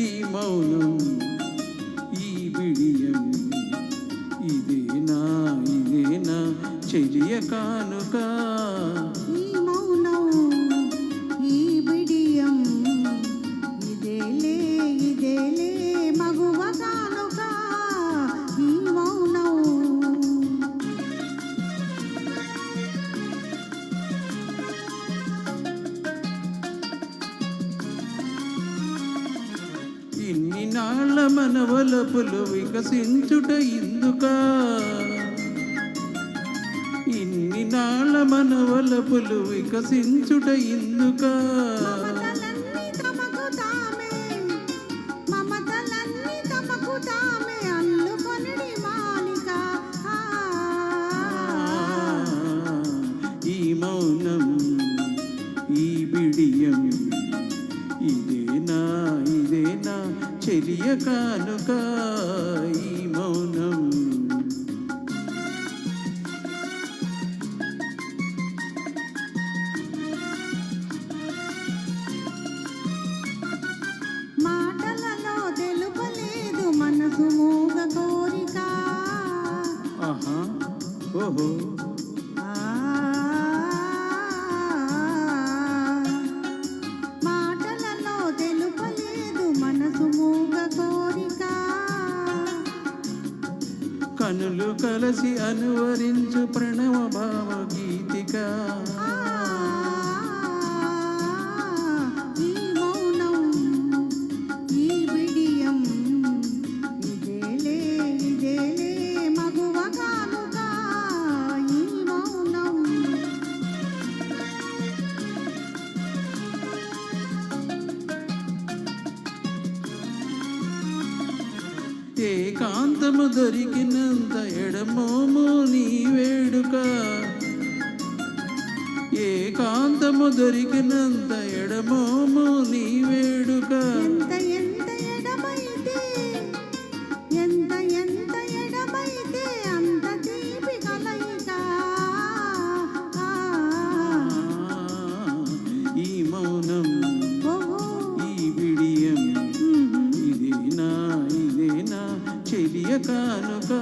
ఈ మౌనం ఈ బిడియం ఇదేనా చెలియ కానుక. ఈ మౌనం ఈ బిడియం ఇదేలే మగువ కానుక. ఈ మౌనం ఇన్ని నాళ్ళ మనవలపులు వికసించుట ఇందుక. ఇన్ని నాళ్ళ మనవలపులు వికసించుట ఇందుక. ఈ మౌనం ఈ బిడియం ఇదేనా చెలియ కానుక. ఈ మౌనం మాటలలో తెలుపలేదు మనసు మూగ కోరిక. ఆహా ఓహో మాటలలో తెలుపలేదు మనసు మూగ కోరిక. కనులు కలసి అనువరించు ప్రణవ భావ గీతిక. ఈ మౌనం ఈ బిడియం ఇదేలే మగువ కానుక. ఈ మౌనం ఏకాంతము దొరికినంత ఎడమోము నీ వేడుక. ఏకాంతము దొరికినంత ఎడమోము నీ వేడుక. ఎంత ఎడమైతే అంత తీపి కలయిక. ఈ మౌనం ఈ బిడియం ఇదేనా చెలియ కానుక.